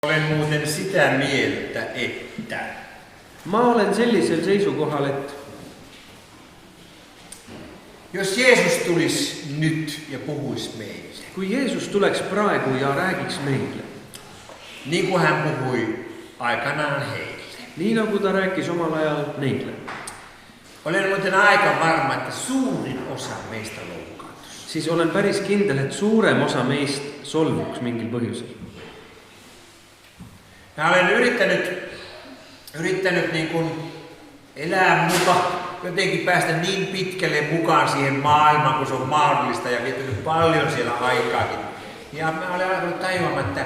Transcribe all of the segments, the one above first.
Olen muuten sitä mieltä, että Ma olen sellisel seisukohal, et jos Jeesus tulisi nyt ja puhuisi meille, kui Jeesus tuleks praegu ja räägiks meile, niin kuin hän puhui aikanaan heille, nii nagu ta rääkis omal ajal neile, olen muuten aika varma, että suurin osa meistä loukkaantuisi. siis olen päris kindel, et suurem osa meist solvuks mingil põhjusel. Mä olen yrittänyt niin kuin elää jotenkin päästä niin pitkälle mukaan siihen maailmaan, kun se on mahdollista ja viettänyt paljon siellä aikaakin. Ja mä olen alkanut tajuamaan, että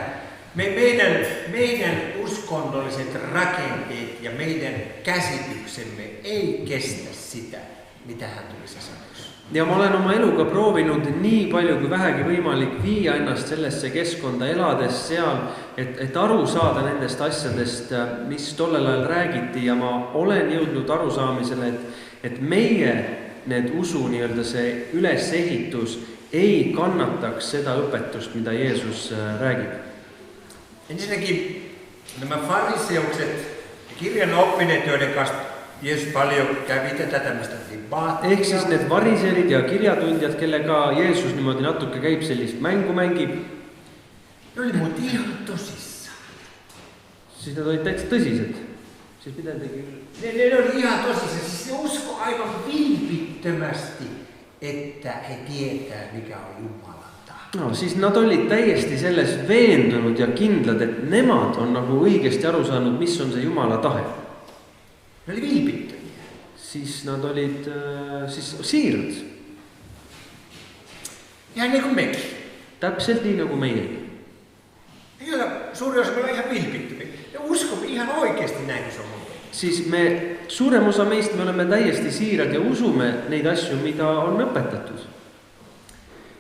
meidän uskonnolliset rakenteet ja meidän käsityksemme ei kestä sitä, mitä hän tulisi sanoa. Ja ma olen oma eluga proovinud nii palju kui vähegi võimalik viia ennast sellesse keskkonda elades seal, et aru saada nendest asjadest, mis tollel ajal räägiti, ja ma olen jõudnud arusaamisele, et meie need usu nii-öelda see ülesehitus ei kannataks seda õpetust, mida Jeesus räägib. Ensinnäkin nämä fariseukset, kirjan oppineet, joiden kanssa Jeesus paljon kävi tätä tämmöistä debaattia. Ehk siis need variserid ja kirjatundjad, kellega Jeesus niimoodi natuke käib sellist mängu mängib. Ne oli muuten ihan tosissaan. Siis need olid täitsa tõsised. Siis mitä teki? Ne oli ihan tosissaan. Siis ne usko aivan vilpittömästi, että he tietää, mikä on Jumalan tahto. No, siis nad olid täiesti selles veendunud ja kindlad, et nemad on nagu õigesti aru saanud, mis on see Jumala tahe. Ne oli vilpittömiä. Siis nad olid siis siirad. Ihan niin kuin mekin. Täpselt nii nagu meiegi. Suuri osa meillä on ihan vilpittömiä. Ne uskomme ihan oikeasti näin, kun se on ollut. Siis suurem osa meist me olemme täiesti siirad ja usume neid asju, mitä on õpetatud.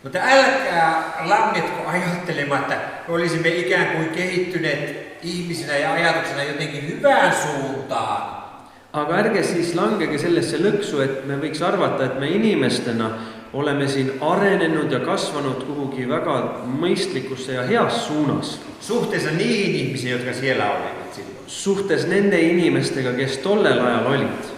Mutta älkää langetko ajattelemaan, että me olisimme ikään kuin kehittyneet ihmisinä ja ajatuksena jotenkin hyvään suuntaan. Aga ärge siis langege sellesse lõksu, et me võiks arvata, et me inimestena oleme siin arenenud ja kasvanud kuhugi väga mõistlikusse ja heas suunas. Suhteessa niihin ihmisiin, jotka siellä olivat silloin. Suhtes nende inimestega, kes tollel ajal olid.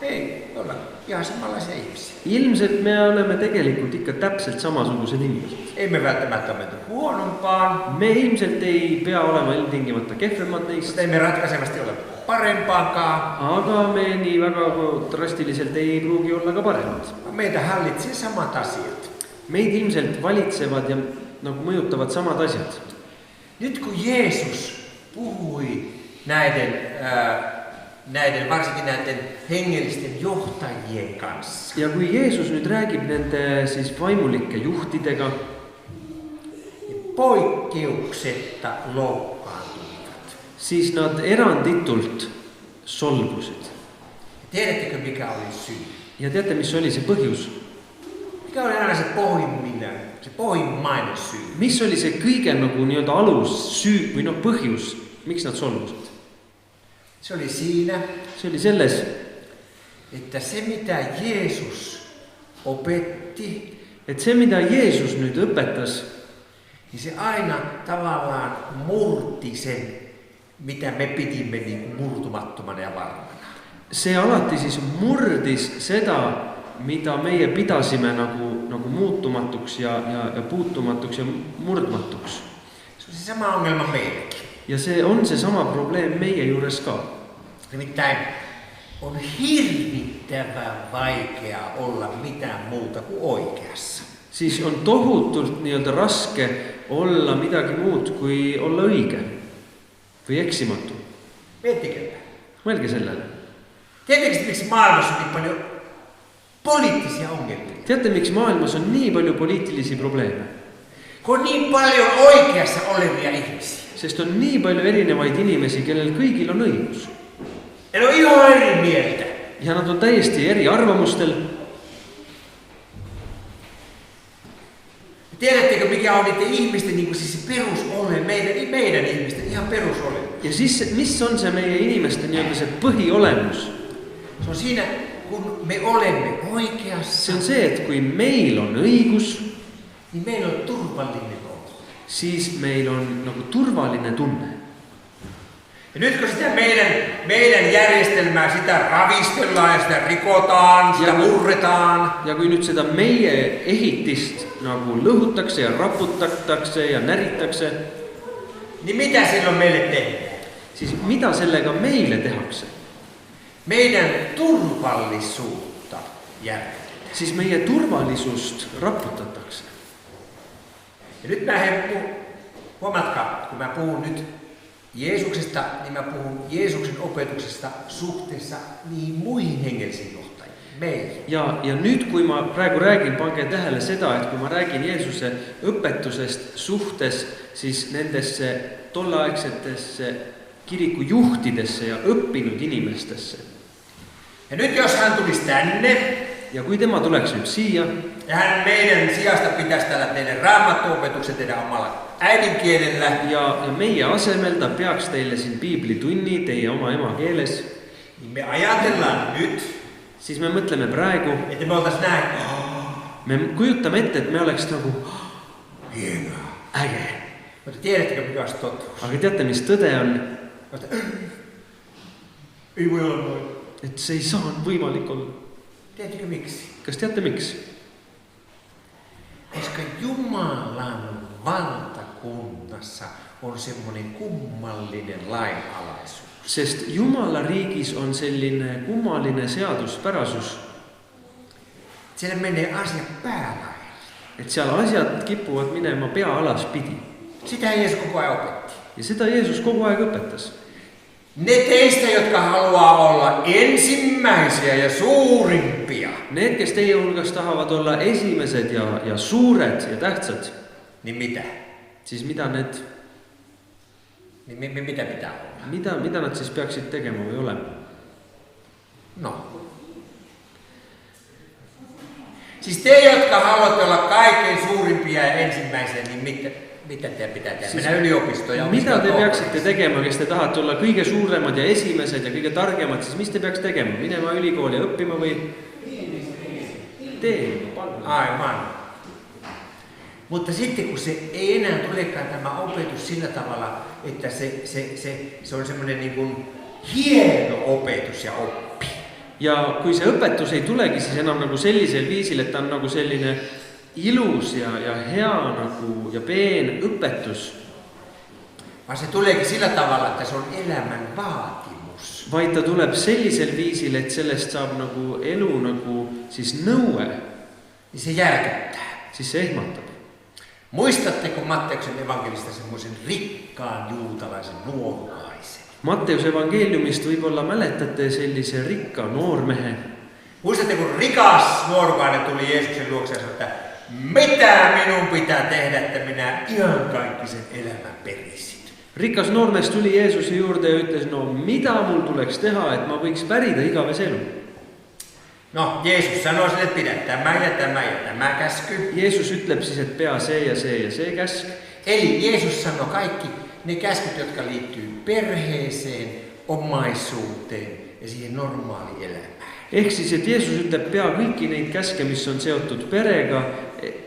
Ei, olla ihan samanlaisia ihmisiä. Ilmselt me oleme tegelikult ikka täpselt samasugused inimesed. Emme välttämättä menty huonompaan. Me ilmselt ei pea olema ilmtingimata kehvemad neist. Mutta emme ratkaisevasti ole parempaankaan. Aga me nii väga drastiliselt ei pruugi olla ka paremad. Meitä hallitsee samat asiat. Meid ilmselt valitsevad ja nagu mõjutavad samad asjad. Nyt kun Jeesus puhui varsinkin näiden hengellisten johtajien kanssa. Ja kui Jeesus nüüd räägib nende siis vaimulike juhtidega, poikkeuksetta loukkaantuivat. Siis nad eranditult solvusid. Tiedättekö mikä oli syy? Ja teate, mis oli see põhjus? Mikä oli aina se pohjimmainen syy? Mis oli see kõige nagu nii-öelda alus, süü või põhjus, miks nad solvusid? Se oli siinä, See oli selles, että se mitä Jeesus opetti, et see, mida Jeesus nüüd õpetas, niin se aina tavallaan murti sen, mitä me pidimme niin murtumattomana ja varmana. see alati siis murdis seda, mida meie pidasime nagu muutumatuks ja puutumatuks ja murdmatuks. Se on se sama ongelma meillekin. Ja see on see sama probleem meie juures ka. Nimittäin on hirvittävän vaikea olla mitään muuta kuin oikeassa. Siis on tohutult nii-öelda raske olla midagi muud kui olla õige või eksimatu. Miettikääpä. Mõelge sellele. Tiedätkö, miksi maailmassa on niin paljon poliittisia ongelmia? Teate, miks maailmas on nii palju poliitilisi probleeme? Kun on niin paljon oikeassa olevia ihmisiä. Sest on nii palju erinevaid inimesi, kellel kõigil on õigus. Ja ne on ihan eri mieltä. Ja nad on täiesti eri arvamustel. Tiedättekö, mikä on niiden ihmisten niin kuin siis perusole, meidän ihmisten ihan perusole? Ja siis, mis on see meie inimeste nii-öelda see põhiolemus? Se on siinä, kun me olemme oikeassa. See on see, et kui meil on õigus, niin meillä on turvallinen olo. siis meil on nagu turvaline tunne. Ja nyt kun sitä meidän järjestelmää, sitä ravistellaan ja sitä rikotaan, sitä murretaan. Ja kui nüüd seda meie ehitist nagu lõhutakse ja raputatakse ja näritakse, niin mitä silloin meille tehdään? siis mida sellega meile tehakse? Meidän turvallisuutta järjestetään. Siis meie turvalisust raputatakse. Ja nyt huomatkaa, kun mä puhun nyt Jeesuksesta, niin mä puhun Jeesuksen opetuksesta suhteessa niin muihin hengellisiin johtajiin, meihin. Ja nüüd, kui ma praegu räägin, pange tähele seda, et kui ma räägin Jeesuse õpetusest suhtes, siis nendesse tolleaegsetesse kirikujuhtidesse ja õppinud inimestesse. Ja nyt jos hän tulisi tänne, ja kui tema tuleks nüüd siia, ja hän meidän sijasta pitäisi täällä teille raamattuopetukset teidän omalla äidinkielellä. Ja meie asemel ta peaks teille siin piiblitunni teie oma emakeeles. Niin me ajatellaan nyt, siis me mõtleme praegu, että me oltais näin. Me kujutame ette, et me oleks nagu hienoa, äge. Mutta tiedättekö mikä olisi totuus? Aga teate, mis tõde on? Ei voi olla noin. Et see ei saa võimalik olla. Tiedättekö miksi? Kas teate miks? Koska Jumalan valtakunnassa on semmoinen kummallinen lainalaisuus. Sest Jumala riigis on selline kummaline seaduspärasus. Siellä menee asiat päälailla. Et seal asjad kipuvad minema pea alaspidi. Sitä Jeesus koko ajan opetti. Ja seda Jeesus kogu aeg õpetas. Ne teistä, jotka haluaa olla ensimmäisiä ja suurimpia. Need, kes teie hulgas tahavad olla esimesed ja suured ja tähtsad. Niin mitä? Siis mida need? Niin mitä pitää olla? Mida nad siis peaksid tegema või olema? No. Siis te, jotka haluatte olla kaikkein suurimpia ja ensimmäisiä, niin mitä te pitää tehdä? Mennä yliopistoon ja mida te peaksite tegema, kes te tahate olla kõige suuremad ja esimesed ja kõige targemad, siis mis te peaks tegema? Minema ülikooli õppima või? Aivan. Mutta sitten kun se ei enää tulekaan tämä opetus sillä tavalla, että se on semmoinen niin kuin hieno opetus ja oppi. Ja kui see õpetus ei tulegi siis enam nagu sellisel viisil, et ta on nagu selline ilus ja hea nagu ja peen õpetus. Vaan se tuleekin sillä tavalla, että se on elämän vaatimus. Vaid ta tuleb sellisel viisil, et sellest saab nagu elu nagu siis nõue. Niin se järkyttää. Siis se ehmatab. Muistatteko Matteuksen evankelista semmoisen rikkaan juutalaisen nuorukaisen? Matteuse evangeeliumist võib-olla mäletate sellise rikka noormehe. Muistatteko, kun rikas nuorukainen tuli Jeesuksen luokse ja sanoi, että mitä minun pitää tehdä, että minä ihan kaikki sen elämän perisin? Rikas noormees tuli Jeesuse juurde ja ütles, no mida mul tuleks teha, et ma võiks pärida igavese elu? No, Jeesus sanoi sille, että pidä tämä ja tämä ja tämä käsky. Jeesus ütleb siis, et pea see ja see ja see käsk. Eli Jeesus sanoi kaikki ne käskyt, jotka liittyy perheeseen, omaisuuteen ja siihen normaali elämään. Ehk siis, et Jeesus ütleb pea kõiki neid käske, mis on seotud perega,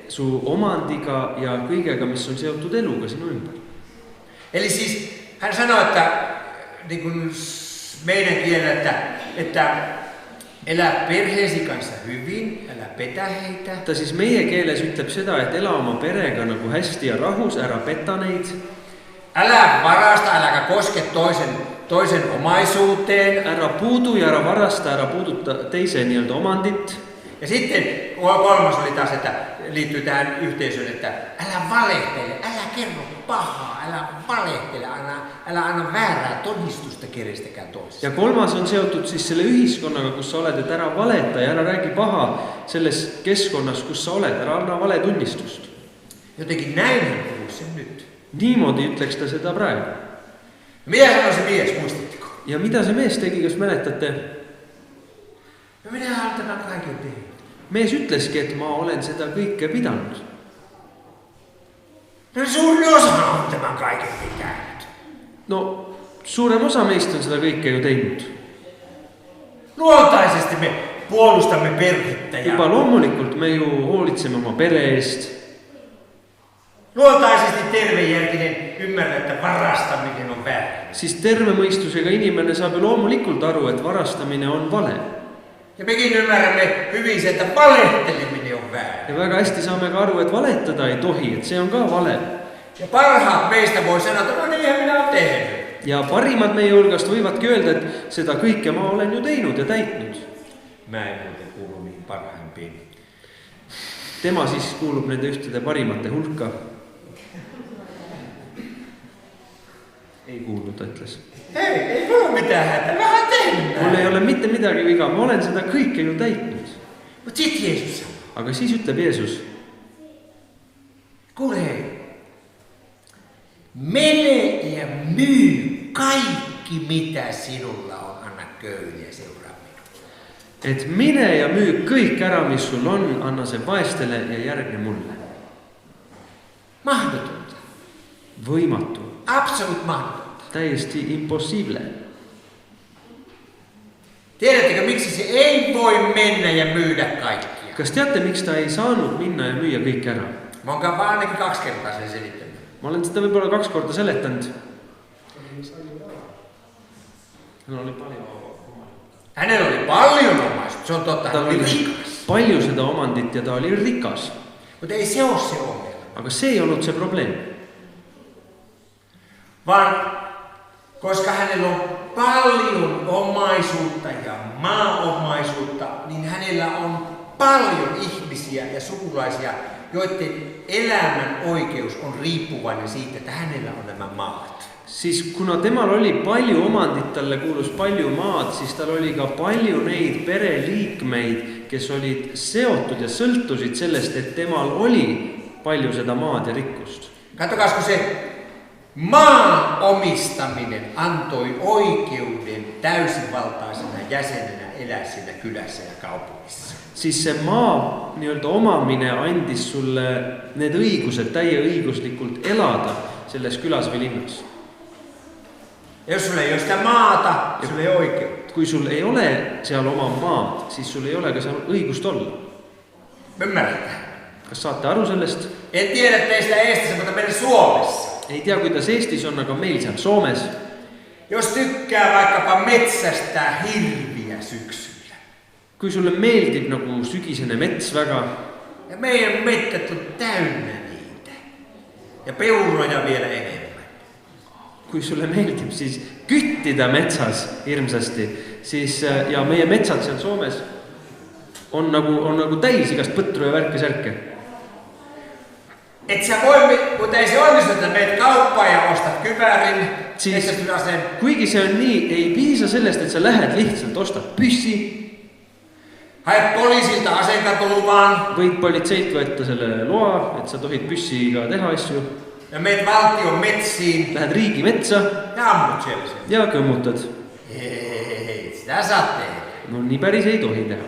su omandiga ja kõigega, mis on seotud eluga sinu ümber. Eli siis hän sanoi, että niin kuin meidän kielellä, että elä perheesi kanssa hyvin, älä petä heitä. Ta siis meie keeles ütleb seda, et ela oma perega nagu hästi ja rahus, ära peta neid. Älä varasta, äläkä koske toisen omaisuuteen. Ära puudu ja ära varasta, ära puuduta teise nii-öelda omandit. Ja sitten kolmas oli taas, että liittyy tähän yhteisöön, että älä valehtele, älä kerro pahaa, älä valehtele, älä anna väärää todistusta kenestäkään toisesta. Ja kolmas on seotud siis selle ühiskonnaga, kus sa oled, et ära valeta ja ära räägi paha selles keskkonnas, kus sa oled, ära anna vale tunnistust. Jotenkin näin hän puhuu sen nyt. Niimoodi ütleks ta seda praegu. Mitä sanoi se mies, muistatteko? Ja mida see mees tegi, kas mäletate? No minä olen tämän kaiken tehnyt. Mees ütleski, et ma olen seda kõike pidanud. No suurin osa on tämän kaiken pitänyt. No, suurem osa meist on seda kõike ju teinud. Luontaisesti me puolustamme perhettä ja... Juba loomulikult me ju hoolitseme oma pere eest. Luontaisesti tervejärkinen ymmärtää, että varastaminen on väärin. Siis terve mõistusega inimene saab ju loomulikult aru, et varastamine on vale. Ja mekin ymmärrämme hyvin se, että valehteleminen on väärin. Ja väga hästi saame ka aru, et valetada ei tohi, et see on ka vale. Ja parhaat meistä voi sanoa, että no niinhän minä olen tehnyt. Ja parimad meie hulgast võivadki öelda, et seda kõike ma olen ju teinud ja täitnud. Mä en muuten kuulu niihin parhaimpiin. Tema siis kuulub nende ühtede parimate hulka. Ei kuulu, ta ütles. Ei ole mitään hätää, vähän tehnyt. Mul ei ole mitte midagi viga, ma olen seda kõike ju täitnud. Mut sit Jeesus sanoo. Aga siis ütleb Jeesus. Kuule hei. Mene ja myy kaikki mitä sinulla on, anna köyhiä seuraa minua. Et mine ja müü kõik ära, mis sul on, anna see vaestele ja järgne mulle. Mahdotonta. Võimatu. Absoluut mahdotonta. Täiesti impossible. Tiedättekö miksi se ei voi mennä ja myydä kaikkia? Kas teate, miks ta ei saanud minna ja müüa kõik ära? Mä oon vaan ainakin 2 kertaa sen selittänyt. Ma olen seda võib-olla 2 korda seletanud. Hänellä oli paljon omaisuutta, se on totta, hän Tal oli oli rikas. palju seda omandit ja ta oli rikas. Mutta ei se ole se ongelma. Aga see ei olnud see probleem. Vaan koska hänellä on paljon omaisuutta ja maaomaisuutta, niin hänellä on paljon ihmisiä ja sukulaisia, joiden elämän oikeus on riippuvainen siitä, että hänellä on nämä maat. Siis kuna temal oli palju omandit, talle kuulus palju maad, siis tal oli ka palju neid pereliikmeid, kes olid seotud ja sõltusid sellest, et temal oli palju seda maad ja rikkust. Katsokaas, kun se maan omistaminen antoi oikeuden täysivaltaisena jäsenenä elää siinä kylässä ja kaupungissa. Siis see maa nii-öelda omamine andis sulle need õigused täieõiguslikult elada selles külas või linnas. Ja jos sulla ei ole sitä maata, sulla ei ole oikeutta. Kui sul ei ole seal oma maad, siis sul ei ole ka seal õigust olla. Ymmärretään. Kas saate aru sellest? En tiedä teistä Eestissä, mutta meillä Suomessa. Ei tea, kuidas Eestis on, aga meil seal Soomes. Jos tykkää vaikkapa metsästää hirviä syksyllä. Kui sulle meeldib nagu sügisene mets väga. Ja meidän mettät on täynnä niitä. Ja peuroja vielä enemmän. Kui sulle meeldib siis küttida metsas hirmsasti, siis ja meie metsad seal Soomes on nagu täis igast põtru ja värke-särke. Et sä voi, mutta ei se onnistu, että meet kauppaan ja ostat kypärin. Siis, kuigi see on nii, ei piisa sellest, et sa lähed lihtsalt, ostad püssi. Haet poliisilta aseenkantoluvan. Võid politseilt võtta selle loa, et sa tohid püssiga teha asju. Ja meet valtion metsiin. Lähed riigi metsa. Ja ammut siellä sen. Ja kõmmutad. Ei, sitä saat tehdä. No nii päris ei tohi teha.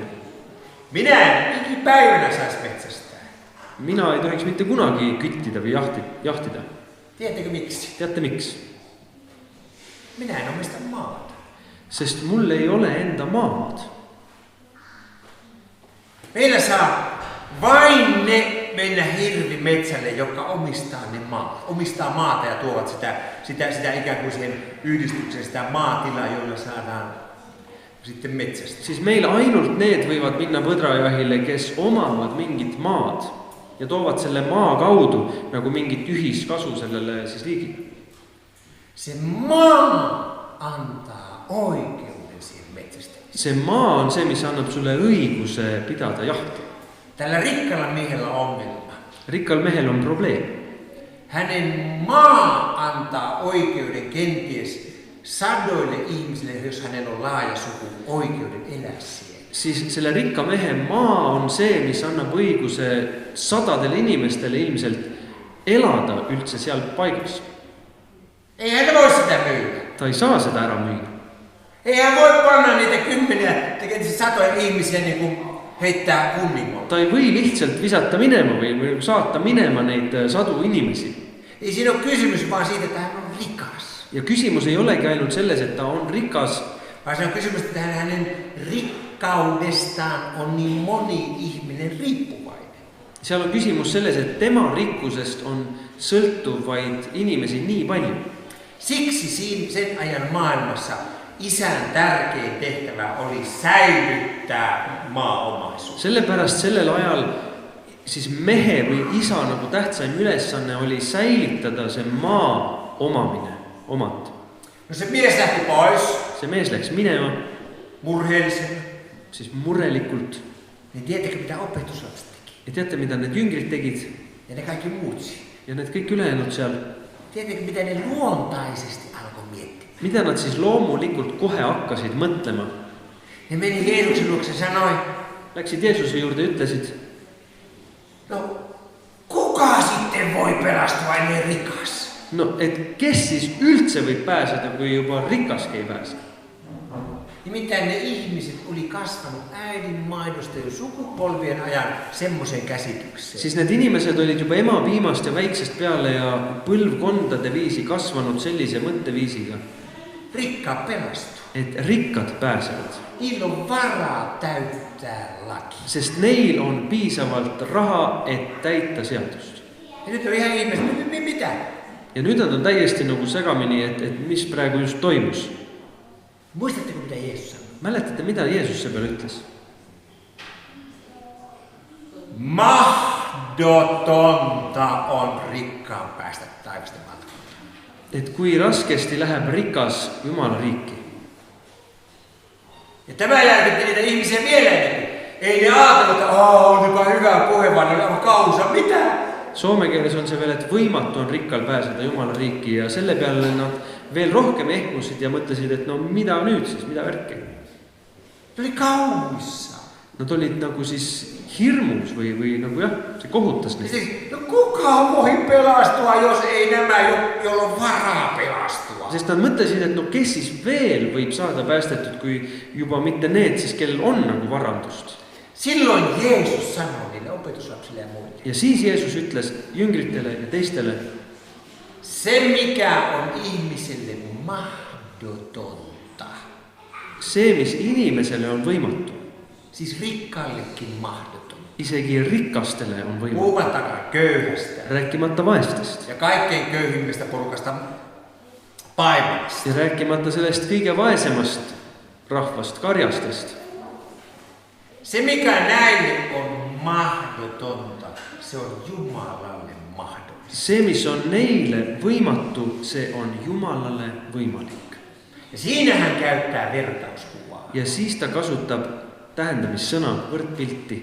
Minä en ikipäivänä sais metsästää. Mina ei tohiks mitte kunagi küttida või jahtida. Tiedättekö miksi? Teate miks? Minä en omista maata. Sest mul ei ole enda maad. Meillä saa vain ne mennä hirvimetsälle, joka omistaa ne maat. Omistaa maata ja tuovat sitä ikään kuin siihen yhdistykseen sitä maatilaa, jolla saadaan sitten metsästä. Siis meil ainult need võivad minna põdrajahile, kes omavad mingit maad ja toovad selle maa kaudu nagu mingit ühiskasu sellele siis liigile. Se maa antaa oikeuden siihen metsästä. See maa on see, mis annab sulle õiguse pidada jahti. Tällä rikkalla miehellä on ongelma. Rikkal mehel on probleem. Hänen maa antaa oikeuden kenties sadoille ihmisille, jos hänellä on laaja suku, oikeuden elää siellä. Siis selle rikka mehe maa on see, mis annab õiguse sadadele inimestele ilmselt elada üldse seal paigas. Ei hän voi sitä myydä. Ta ei saa seda ära müüa. Ei hän voi panna niitä kymmeniä, tekee satoja ihmisiä niin kuin heittää kunningolle. Ta ei või lihtsalt visata minema või saata minema neid sadu inimesi. Ei siinä ole kysymys vaan siitä, että hän on rikas. Ja kysymys ei olegi ainult selles, et ta on rikas. Vaan se on kysymys, että hänen rikkaudestaan on niin moni ihminen riippuvainen. Seal on küsimus selles, et tema rikkusest on sõltuvaid inimesi nii palju. Siksi sen ajan maailmassa isän tärkein tehtävä oli säilyttää maaomaisuus. Sellepärast sellel ajal siis mehe või isa nagu tähtsaim ülesanne oli säilitada see maa omamine, omat. No se mies lähti pois. See mees läks minema. Murheellisena. Siis murelikult. Niin tiedätkö mitä opetuslapset teki? Ja teate mitä need jüngrid tegid? Ja ne kaikki muut siinä. Ja need kõik ülejäänud seal. Tiedätkö mitä ne luontaisesti alkoi miettiä? Mitä nad siis loomulikult kohe hakkasid mõtlema? Ne meni Jeesuksen luokse ja sanoi. Läksid Jeesuse juurde ja ütlesid. No, kuka sitten voi pelastua ennen rikas? No, et kes siis üldse võib pääseda, kui juba rikaski ei pääse? Nimittäin ne ihmiset oli kasvanut äidin maidosta jo sukupolvien ajan semmoiseen käsitykseen. Siis need inimesed olid juba ema piimast ja väiksest peale ja põlvkondade viisi kasvanud sellise mõtteviisiga. Rikkaat pelastuu. Et rikkad pääsevad. Niillä on varaa täyttää laki. Sest neil on piisavalt raha, et täita seadust. Ja nyt on ihan ihmiset, mitä? Ja nüüd on täiesti nagu segamini, et mis praegu just toimus. Muistatteko mitä Jeesus sanoi? Mäletate, mida Jeesus se peale ütles? Mahdotonta on rikkaan päästä taivasten valtakuntaan. Et kui raskesti läheb rikas Jumala riiki. Ja tämä järkytti niitä ihmisiä vielä enemmän. Ei ne ajatellut, että onpa hyvä puhe, vaan ne oli aivan kausa. Mitä? Soome keeles on see veel, et võimatu on rikkal pääseda Jumala riiki ja selle peale nad veel rohkem ehmusid ja mõtlesid, et no mida nüüd siis, mida värki? Tuli kauissa. Nad olid nagu siis hirmus või nagu jah, see kohutas neid. No kuka voi pelastua, jos ei nämä, jolla on varaa pelastua? Sest nad mõtlesid, et no kes siis veel võib saada päästetud, kui juba mitte need siis, kellel on nagu varandust. Silloin Jeesus sanoi niille opetuslapsille ja muille. Ja siis Jeesus ütles jüngritele ja teistele. Se mikä on ihmiselle mahdotonta. See, mis inimeselle on võimatu. Siis rikkaillekin mahdoton. Isegi rikastele on võimatu. Puhumattakaan köyhästä. Rääkimata vaestest. Ja kaikkein köyhimmistä porukasta paimenista. Ja rääkimata sellest kõige vaesemast rahvast, karjastest. Se mikä näille on mahdotonta, se on Jumalalle mahdollista. See, mis on neile võimatu, see on Jumalale võimalik. Ja siinä hän käyttää vertauskuvaa. Ja siis ta kasutab tähendamissõna, võrdpilti.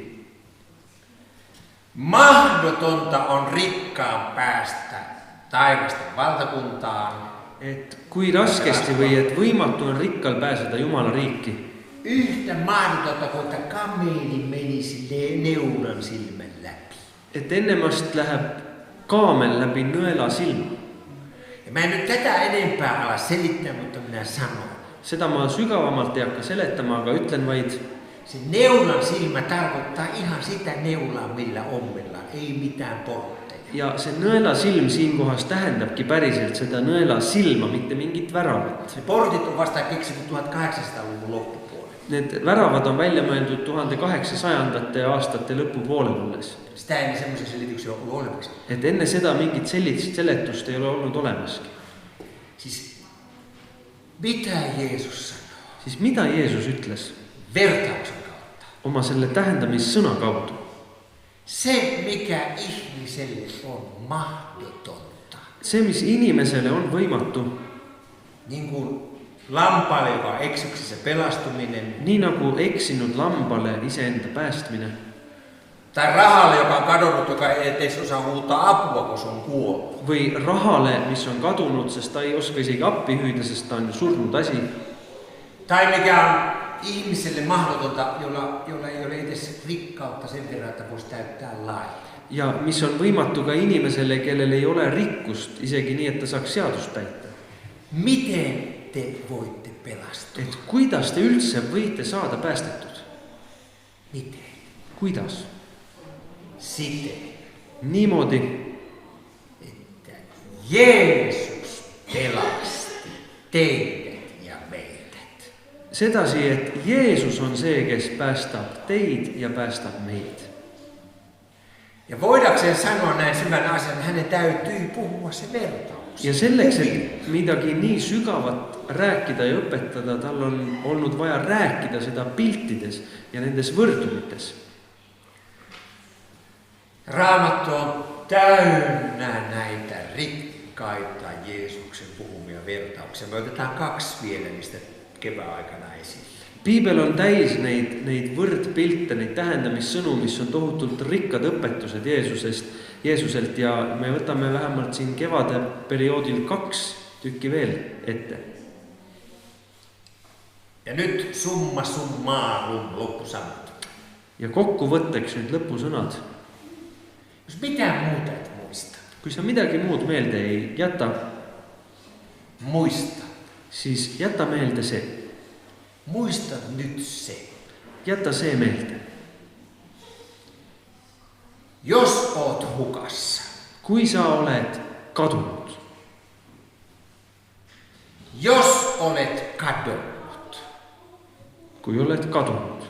Mahdotonta on rikkaan päästä taivasten valtakuntaan. Et kui raskesti või et võimatu on rikkal pääseda Jumala riiki. Yhtä mahdotonta kuin että kameli menisi neulan silmän läpi. Et ennemast läheb kaamel läbi nõela silma. Ja mä en nyt tätä enempää ala selittää, mutta minä sanon. Seda ma sügavamalt ei hakka seletama, aga ütlen vaid. Se neulan silmä tarkoittaa ihan sitä neulaa, millä ommellaan, ei mitään portteja. Ja see nõela silm siinkohas tähendabki päriselt seda nõela silma, mitte mingit väravat. Se portit on vasta keksitty 1800-luvun loppupuolella. Need väravad on välja mõeldud 1800-ndate aastate lõpupoolel olles. Sitä ennen semmoisen selityksen on ollut olemassa. Et enne seda mingit sellist seletust ei ole olnud olemaski. Siis mitä Jeesus sanoo? Siis mida Jeesus ütles? Vertauksen kautta. Oma selle tähendamissõna kaudu. Se, mikä ihmiselle on mahdotonta. See, mis inimeselle on võimatu. Niin kuin lampaalle, joka on eksyksissä pelastuminen. Nii nagu eksinud lambale iseenda päästmine. Tai rahalle, joka on kadonnut, joka ei edes osaa huutaa apua, kun se on kuollut. Või rahale, mis on kadunud, sest ta ei oska isegi appi hüüda, sest ta on surnud asi. Tai mikä on ihmiselle mahdotonta, jolla ei ole edes rikkautta sen verran, että voisi täyttää lain. Ja mis on võimatu ka inimeselle, kellel ei ole rikkust, isegi nii, et ta saaks seadust täita. Miten te voitte pelastua? Et kuidas te üldse võite saada päästetud? Miten? Kuidas? Siten. Niimoodi, Että Jeesus pelasti teidät ja meidät. sedasi, et Jeesus on see, kes päästab teid ja päästab meid. Ja voidakseen sanoa näin syvän asian, hänen täytyy puhua se vertaus. Ja selleks, et midagi nii sügavat rääkida ja õpetada, tal on olnud vaja rääkida seda piltides ja nendes võrdumites. Raamattu on täynnä näitä rikkaita Jeesuksen puhumia vertauksia. Me otetaan 2 vielä niistä kevääaikana esille. Piibel on täis neid võrdpilte, neid tähendamissõnu, mis on tohutult rikkad õpetused Jeesuselt ja me võtame vähemalt siin kevade perioodil 2 tükki veel ette. Ja nyt summa summarum loppusanat. Ja kokkuvõtteks nüüd lõpusõnad. Jos mitään muuta et muista. Kui sa midagi muud meelde ei jäta, Muista. siis jäta meelde see. Muista nyt se. Jäta see meelde. Jos oot hukassa. Kui sa oled kadunud, Jos olet kadonnut. kui oled kadunud,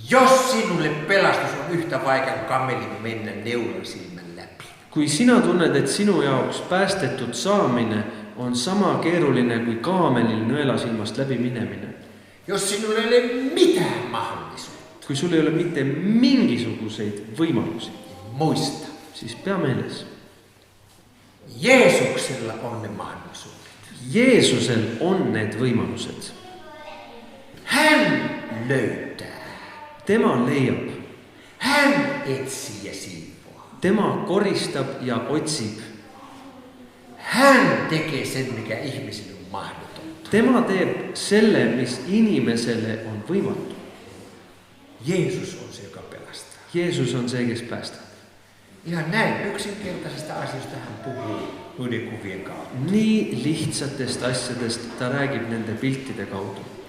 Jos sinulle pelastus on yhtä vaikea kuin kamelin mennä neulan silmän läpi. kui sina tunned, et sinu jaoks päästetud saamine on sama keeruline kui kaamelil nõelasilmast läbi minemine, Jos sinulle ei ole mitään mahdollisuutta. kui sul ei ole mitte mingisuguseid võimalusi, Muista. siis pea meeles. Jeesuksella on ne mahdollisuudet. Jeesusel on need võimalused. Hän löytää. Tema leiab, Hän etsii ja siivoaa. tema koristab ja otsib. Hän tekee sen, mikä ihmisille on mahdotonta. Tema teeb selle, mis inimesele on võimatu. Jeesus on se, joka pelastaa. Jeesus on see, kes päästab. Ihan näin yksinkertaisesta asiasta hän puhuu noiden kuvien kautta. Nii lihtsatest asjadest ta räägib nende piltide kaudu.